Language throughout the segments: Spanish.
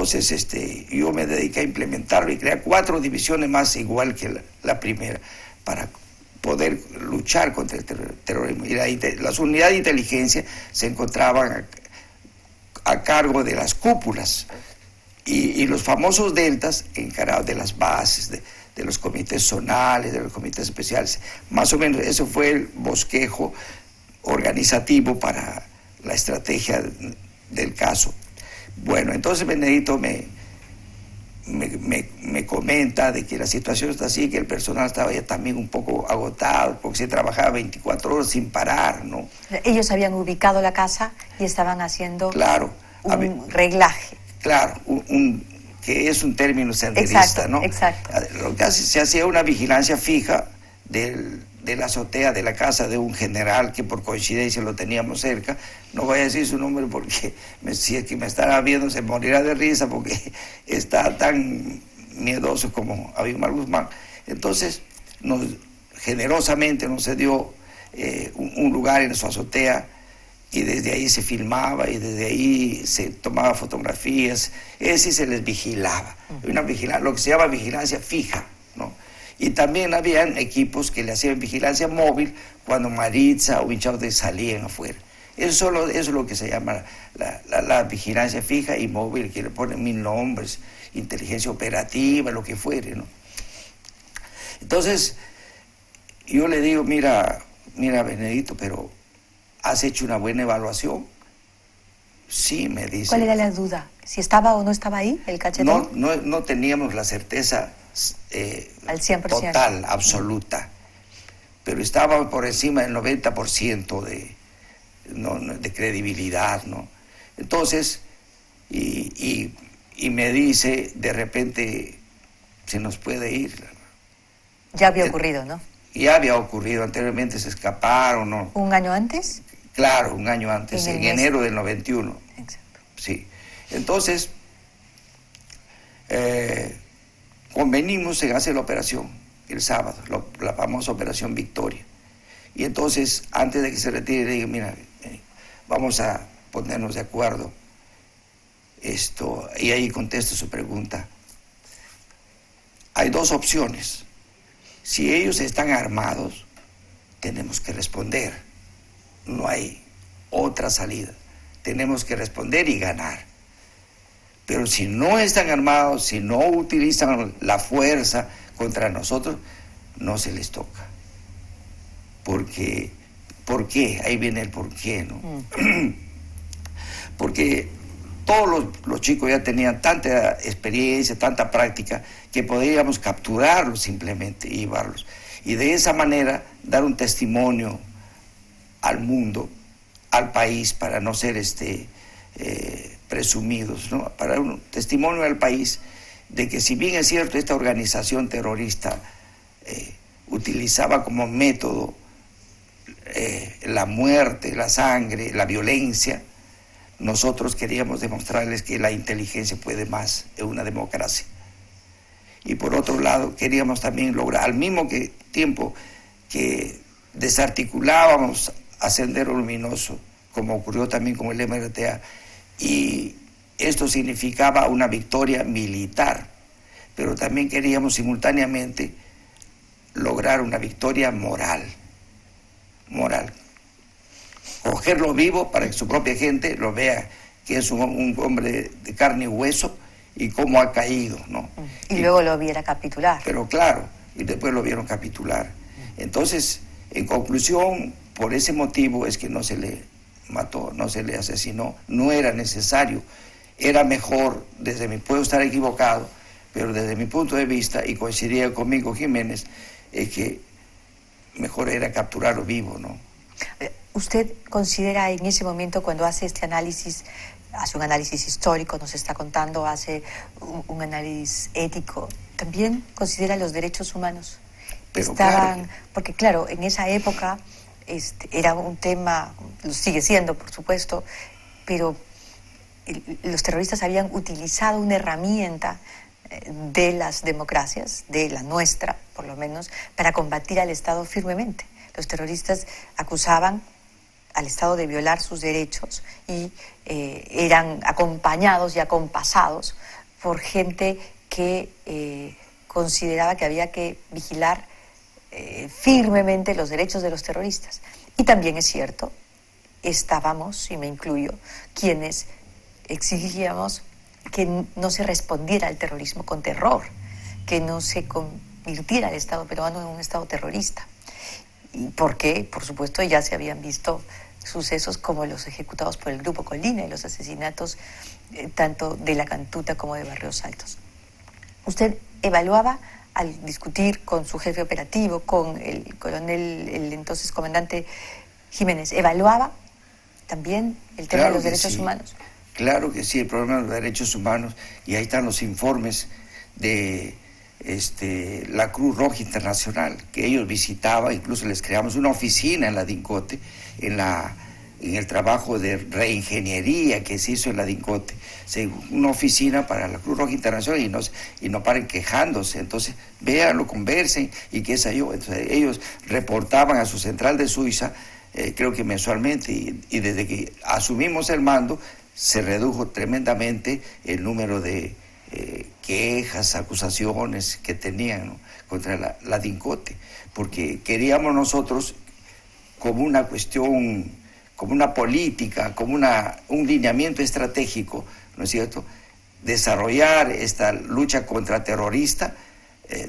Entonces yo me dediqué a implementarlo y crear 4 divisiones más, igual que la primera, para poder luchar contra el terrorismo. Y las unidades de inteligencia se encontraban a cargo de las cúpulas y los famosos deltas encargados de las bases, de los comités zonales, de los comités especiales. Más o menos eso fue el bosquejo organizativo para la estrategia del caso. Bueno, entonces Benedito me comenta de que la situación está así, que el personal estaba ya también un poco agotado, porque se trabajaba 24 horas sin parar, ¿no? Ellos habían ubicado la casa y estaban haciendo, claro, un reglaje. Claro, que es un término senderista, ¿no? Exacto. Lo que se hacía una vigilancia fija de la azotea de la casa de un general que por coincidencia lo teníamos cerca. No voy a decir su nombre porque si es que me estará viendo se morirá de risa porque está tan miedoso como Abimar Guzmán. Entonces, generosamente nos cedió un lugar en su azotea y desde ahí se filmaba y desde ahí se tomaba fotografías, es decir, se les vigilaba. Lo que se llama vigilancia fija, ¿no? Y también habían equipos que le hacían vigilancia móvil cuando Maritza o Inchaute salían afuera. Eso es lo que se llama la vigilancia fija y móvil, que le ponen 1000 nombres, inteligencia operativa, lo que fuere, ¿no? Entonces, yo le digo, mira, Benedito, pero ¿has hecho una buena evaluación? Sí, me dice. ¿Cuál era la duda? ¿Si estaba o no estaba ahí el cachetón? No teníamos la certeza al 100%. Total, absoluta, pero estaba por encima del 90% de credibilidad, ¿no? Entonces, y me dice, de repente, se nos puede ir. Ya había ocurrido, ¿no? Ya había ocurrido, anteriormente se escaparon, ¿no? ¿Un año antes? Claro, un año antes, en enero del 91. Exacto. Sí. Entonces, convenimos en hacer la operación el sábado, la famosa Operación Victoria. Y entonces, antes de que se retire, le digo, mira, vamos a ponernos de acuerdo. Y ahí contesto su pregunta. Hay 2 opciones. Si ellos están armados, tenemos que responder. No hay otra salida. Tenemos que responder y ganar. Pero si no están armados, si no utilizan la fuerza contra nosotros, no se les toca. Porque, ¿por qué? Ahí viene el por qué, ¿no? Porque todos los chicos ya tenían tanta experiencia, tanta práctica, que podíamos capturarlos simplemente y llevarlos. Y de esa manera dar un testimonio al mundo, al país, para no ser presumidos, ¿no? Para un testimonio al país de que, si bien es cierto, esta organización terrorista utilizaba como método la muerte, la sangre, la violencia, nosotros queríamos demostrarles que la inteligencia puede más en una democracia. Y por otro lado, queríamos también lograr, al mismo tiempo que desarticulábamos a Sendero Luminoso, como ocurrió también con el MRTA, y esto significaba una victoria militar, pero también queríamos simultáneamente lograr una victoria moral. Cogerlo vivo para que su propia gente lo vea que es un hombre de carne y hueso y cómo ha caído, ¿no? Y luego lo viera capitular. Pero claro, y después lo vieron capitular. Entonces, en conclusión, por ese motivo es que no se le mató, no se le asesinó, no era necesario. Era mejor, puedo estar equivocado, pero desde mi punto de vista, y coincidía conmigo Jiménez, es que mejor era capturarlo vivo, ¿no? ¿Usted considera en ese momento, cuando hace este análisis, hace un análisis histórico, nos está contando, hace un análisis ético, también considera los derechos humanos? Pero claro. Porque claro, en esa época era un tema, lo sigue siendo por supuesto, pero los terroristas habían utilizado una herramienta de las democracias, de la nuestra por lo menos, para combatir al Estado firmemente. Los terroristas acusaban al Estado de violar sus derechos y eran acompañados y acompasados por gente que consideraba que había que vigilar firmemente los derechos de los terroristas. Y también es cierto, estábamos, y me incluyo, quienes exigíamos que no se respondiera al terrorismo con terror, que no se convirtiera el Estado peruano en un Estado terrorista. Y porque, por supuesto, ya se habían visto sucesos como los ejecutados por el Grupo Colina y los asesinatos tanto de La Cantuta como de Barrios Altos. Usted evaluaba, al discutir con su jefe operativo, con el coronel, el entonces comandante Jiménez, ¿evaluaba también el tema de los derechos humanos? Claro que sí, el problema de los derechos humanos, y ahí están los informes de la Cruz Roja Internacional, que ellos visitaban, incluso les creamos una oficina en la DINCOTE, en el trabajo de reingeniería que se hizo en la DINCOTE, una oficina para la Cruz Roja Internacional, y no paren quejándose. Entonces véanlo, conversen y qué sé yo. Entonces ellos reportaban a su central de Suiza, creo que mensualmente, y desde que asumimos el mando se redujo tremendamente el número de quejas, acusaciones que tenían, ¿no?, contra la DINCOTE, porque queríamos nosotros, como una cuestión, como una política, como un lineamiento estratégico, ¿no es cierto?, desarrollar esta lucha contraterrorista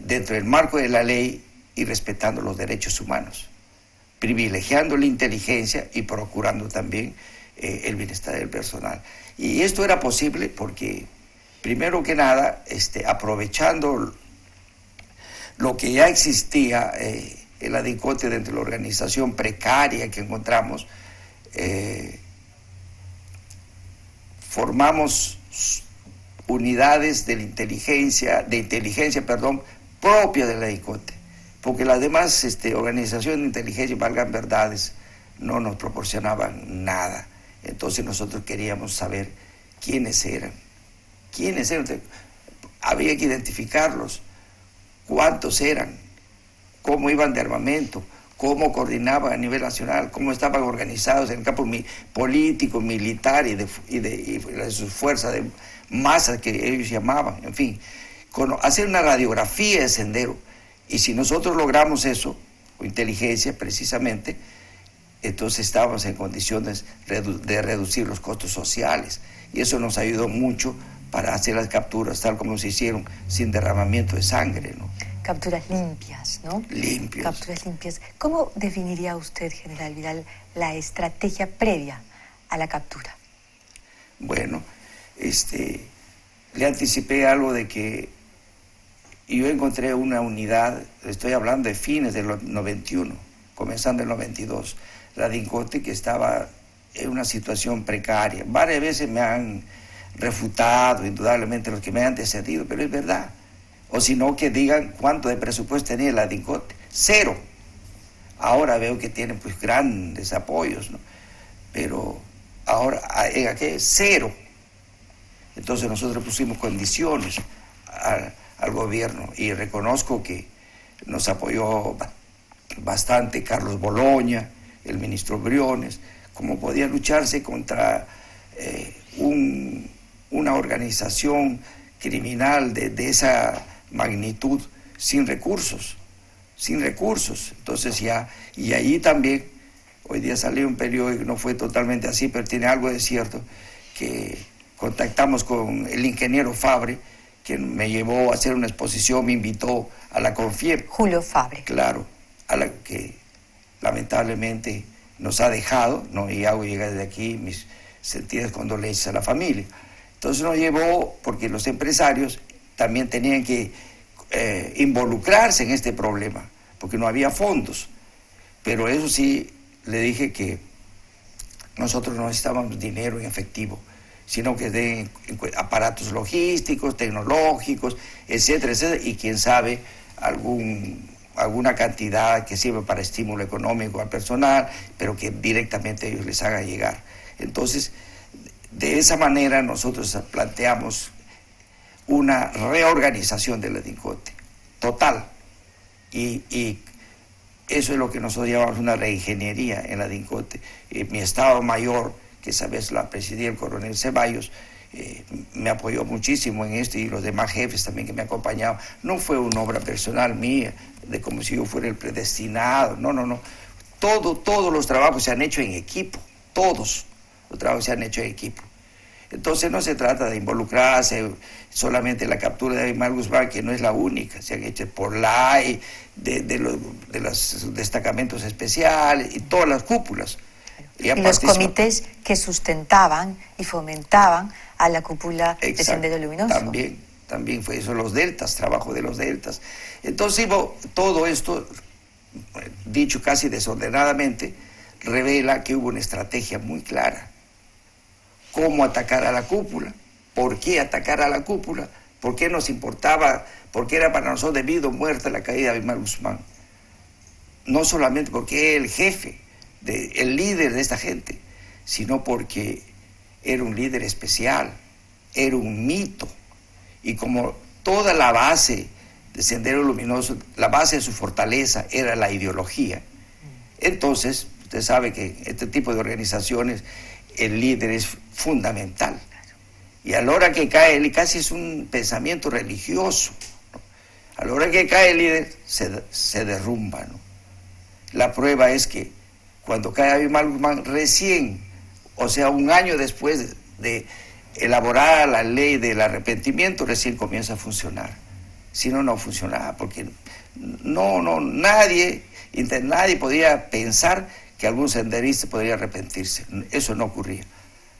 dentro del marco de la ley y respetando los derechos humanos, privilegiando la inteligencia y procurando también el bienestar del personal. Y esto era posible porque, primero que nada, aprovechando lo que ya existía en la DINCOTE dentro de la organización precaria que encontramos, formamos unidades de inteligencia propia de la DINCOTE, porque las demás organizaciones de inteligencia, valgan verdades, no nos proporcionaban nada. Entonces nosotros queríamos saber quiénes eran. Había que identificarlos, cuántos eran, cómo iban de armamento, cómo coordinaban a nivel nacional, cómo estaban organizados en el campo político, militar y de sus fuerzas de masa que ellos llamaban, en fin, hacer una radiografía de Sendero. Y si nosotros logramos eso, o inteligencia precisamente, entonces estábamos en condiciones de reducir los costos sociales, y eso nos ayudó mucho para hacer las capturas tal como se hicieron, sin derramamiento de sangre, ¿no? Capturas limpias, ¿no? Limpias. Capturas limpias. ¿Cómo definiría usted, general Vidal, la estrategia previa a la captura? Bueno, le anticipé algo de que yo encontré una unidad, estoy hablando de fines del 91, comenzando el 92, la DINCOTE, que estaba en una situación precaria. Varias veces me han refutado, indudablemente, los que me han antecedido, pero es verdad. O si no, que digan cuánto de presupuesto tenía la DINCOTE. 0. Ahora veo que tienen pues grandes apoyos, ¿no? Pero ahora, en aquel 0. Entonces nosotros pusimos condiciones al gobierno, y reconozco que nos apoyó bastante Carlos Boloña, el ministro Briones, cómo podía lucharse contra una organización criminal de esa magnitud sin recursos. Entonces y allí también, hoy día salió un periódico, no fue totalmente así, pero tiene algo de cierto, que contactamos con el ingeniero Fabre, que me llevó a hacer una exposición, me invitó a la Confiep. Julio Fabre. Claro, a la que lamentablemente nos ha dejado, ¿no? Y hago llegar desde aquí mis sentidas condolencias a la familia. Entonces nos llevó, porque los empresarios también tenían que involucrarse en este problema, porque no había fondos. Pero eso sí, le dije que nosotros no necesitábamos dinero en efectivo, sino que den aparatos logísticos, tecnológicos, etcétera, etcétera, y quién sabe, alguna cantidad que sirva para estímulo económico al personal, pero que directamente ellos les hagan llegar. Entonces, de esa manera nosotros planteamos una reorganización de la DINCOTE, total, y Eso es lo que nosotros llamamos una reingeniería en la DINCOTE. Mi Estado Mayor, que esa vez la presidía el coronel Ceballos, me apoyó muchísimo en esto, y los demás jefes también que me acompañaban. No fue una obra personal mía, de como si yo fuera el predestinado, no. Todos los trabajos se han hecho en equipo, todos los trabajos se han hecho en equipo. Entonces no se trata de involucrarse solamente en la captura de Aymar Guzmán, que no es la única, se han hecho por LAI, de los destacamentos especiales y todas las cúpulas. Y los comités que sustentaban y fomentaban a la cúpula de Sendero Luminoso. También fue eso, los deltas, trabajo de los deltas. Entonces todo esto, dicho casi desordenadamente, revela que hubo una estrategia muy clara. Cómo atacar a la cúpula, por qué atacar a la cúpula, por qué nos importaba, por qué era para nosotros debido o muerte la caída de Aymar Guzmán. No solamente porque era el jefe, el líder de esta gente, sino porque era un líder especial, era un mito. Y como toda la base de Sendero Luminoso, la base de su fortaleza era la ideología, entonces usted sabe que este tipo de organizaciones, el líder es fundamental. Y a la hora que cae él, casi es un pensamiento religioso, ¿no? A la hora que cae el líder, se derrumba, ¿no? La prueba es que cuando cae Aymar Guzmán, recién, o sea, un año después de elaborar la ley del arrepentimiento, recién comienza a funcionar. Si no, no funcionaba, porque nadie podía pensar que algún senderista podría arrepentirse. Eso no ocurría,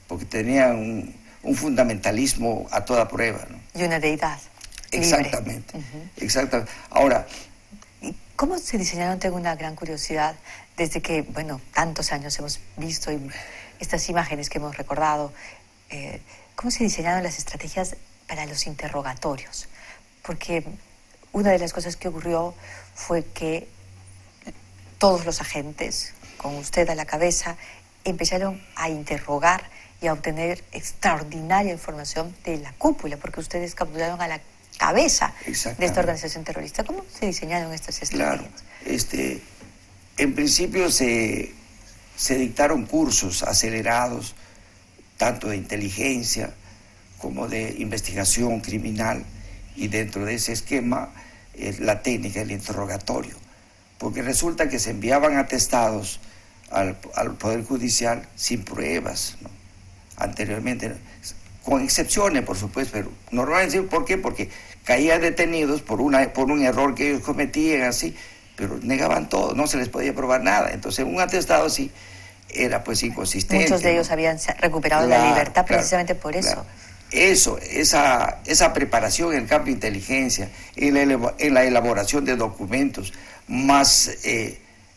porque tenían un fundamentalismo a toda prueba, ¿no? Y una deidad exactamente, libre. Exactamente. Ahora, ¿cómo se diseñaron? Tengo una gran curiosidad, desde que, tantos años hemos visto estas imágenes que hemos recordado, ¿cómo se diseñaron las estrategias para los interrogatorios? Porque una de las cosas que ocurrió fue que todos los agentes, con usted a la cabeza, empezaron a interrogar y a obtener extraordinaria información de la cúpula, porque ustedes capturaron a la cabeza de esta organización terrorista. ¿Cómo se diseñaron estas estrategias? Claro, en principio se dictaron cursos acelerados, tanto de inteligencia como de investigación criminal, y dentro de ese esquema la técnica del interrogatorio, porque resulta que se enviaban atestados al Poder Judicial sin pruebas, ¿no? Anteriormente, con excepciones, por supuesto, pero normalmente, ¿por qué? Porque caían detenidos por un error que ellos cometían, así, pero negaban todo, no se les podía probar nada. Entonces, un atestado así era pues inconsistente. Muchos de ellos habían recuperado la libertad precisamente por eso. Esa preparación en el campo de inteligencia, en la elaboración de documentos, más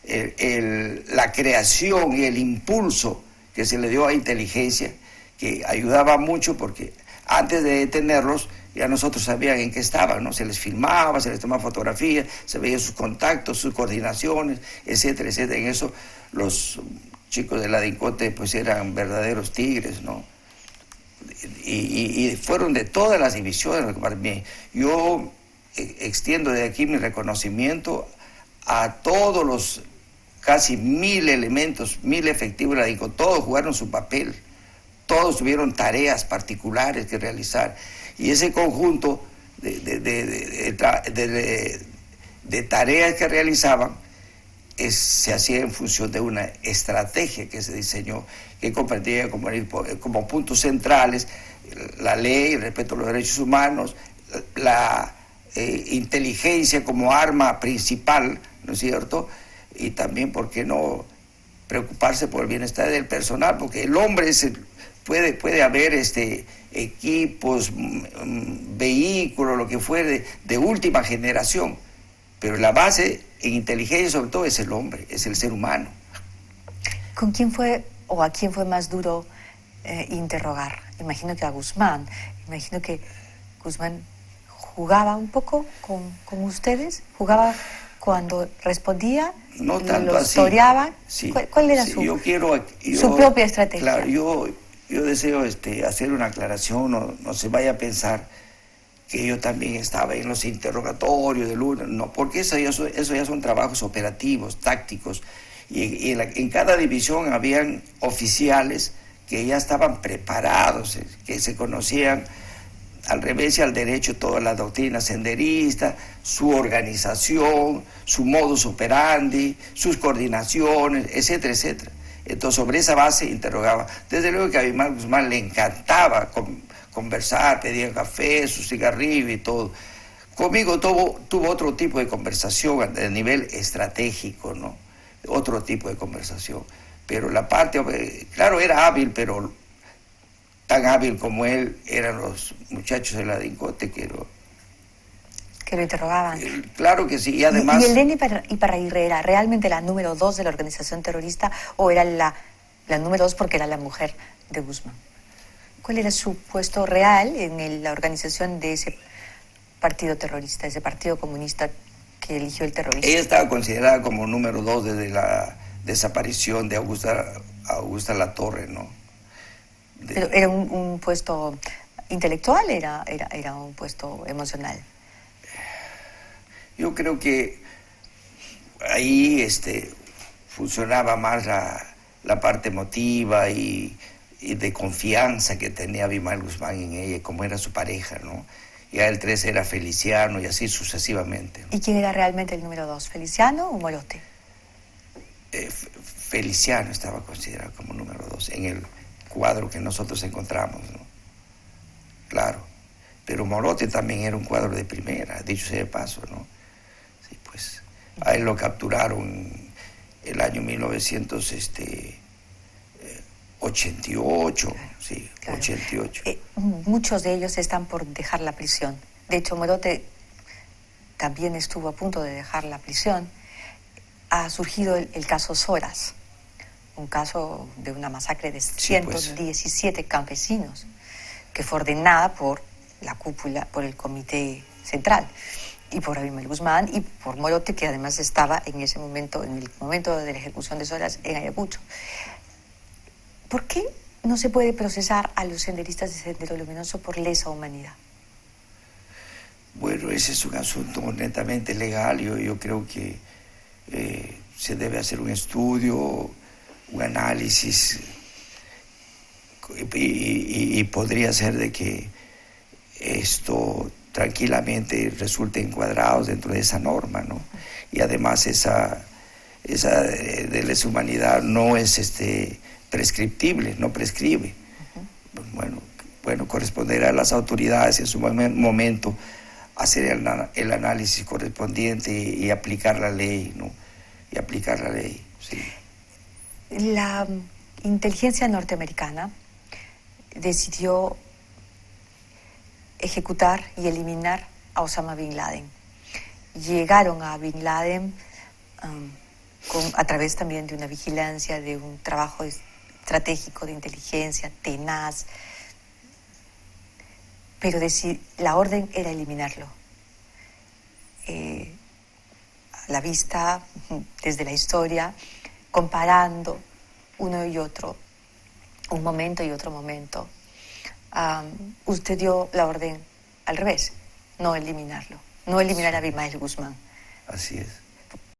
la creación y el impulso que se le dio a inteligencia, que ayudaba mucho, porque antes de detenerlos ya nosotros sabían en qué estaban, ¿no? Se les filmaba, se les tomaba fotografías, se veían sus contactos, sus coordinaciones, etcétera, etcétera. En eso los chicos de la DINCOTE pues eran verdaderos tigres, ¿no? Y fueron de todas las divisiones. Yo extiendo de aquí mi reconocimiento a todos los casi 1000 elementos, 1000 efectivos de la DINCOTE. Todos jugaron su papel, todos tuvieron tareas particulares que realizar, y ese conjunto de tareas que realizaban se hacía en función de una estrategia que se diseñó, que comprendía como puntos centrales la ley, el respeto a los derechos humanos, la inteligencia como arma principal, ¿no es cierto? Y también, ¿por qué no preocuparse por el bienestar del personal? Porque el hombre puede haber equipos, vehículos, lo que fuere, de última generación, pero la base en inteligencia sobre todo es el hombre, es el ser humano. ¿Con quién fue o a quién fue más duro interrogar? Imagino que a Guzmán. Imagino que Guzmán jugaba un poco con ustedes, jugaba cuando respondía, no tanto los así. toreaban. Sí, ¿Cuál era sí, su propia estrategia? Claro, yo deseo hacer una aclaración, no se vaya a pensar que yo también estaba en los interrogatorios del uno, no, porque eso ya son trabajos operativos, tácticos, y en cada división habían oficiales que ya estaban preparados, que se conocían al revés y al derecho toda la doctrina senderista, su organización, su modus operandi, sus coordinaciones, etcétera, etcétera. Entonces, sobre esa base interrogaba. Desde luego que a Abimael Guzmán le encantaba conversar, pedía café, su cigarrillo y todo. Conmigo tuvo otro tipo de conversación a nivel estratégico, ¿no? Otro tipo de conversación. Pero la parte, claro, era hábil, pero tan hábil como él eran los muchachos de la DINCOTE que lo interrogaban. Claro que sí, y además... ¿Y Elena Iparraguirre era realmente la número 2 de la organización terrorista o era la número 2 porque era la mujer de Guzmán? ¿Cuál era su puesto real en la organización de ese partido terrorista, ese partido comunista que eligió el terrorista? Ella estaba considerada como número 2 desde la desaparición de Augusta Latorre, ¿no? ¿Pero era un puesto intelectual, era un puesto emocional? Yo creo que ahí funcionaba más la parte emotiva y de confianza que tenía Abimael Guzmán en ella, como era su pareja, ¿no? Ya el 3 era Feliciano y así sucesivamente, ¿no? ¿Y quién era realmente el número 2, Feliciano o Morote? Feliciano estaba considerado como número 2 en el cuadro que nosotros encontramos, ¿no? Claro, pero Morote también era un cuadro de primera, dicho sea de paso, ¿no? Sí, pues a él lo capturaron el año 1988, sí, claro. 88. Muchos de ellos están por dejar la prisión. De hecho, Morote también estuvo a punto de dejar la prisión. Ha surgido el caso Soras, un caso de una masacre de 117 campesinos, que fue ordenada por la cúpula, por el Comité Central, y por Abimael Guzmán, y por Morote, que además estaba en ese momento, en el momento de la ejecución de Soras, en Ayacucho. ¿Por qué no se puede procesar a los senderistas de Sendero Luminoso por lesa humanidad? Bueno, ese es un asunto netamente legal. Yo creo que se debe hacer un estudio, un análisis, y podría ser de que esto tranquilamente resulte encuadrados dentro de esa norma, ¿no? Y además esa de lesa humanidad no es prescriptible, no prescribe. Bueno, corresponderá a las autoridades en su momento hacer el análisis correspondiente y aplicar la ley, ¿no? Y aplicar la ley, sí. La inteligencia norteamericana decidió ejecutar y eliminar a Osama Bin Laden. Llegaron a Bin Laden a través también de una vigilancia, de un trabajo estratégico de inteligencia tenaz, pero la orden era eliminarlo. A la vista, desde la historia, comparando uno y otro, un momento y otro momento, usted dio la orden al revés, no eliminarlo, no eliminar a Abimael Guzmán. Así es.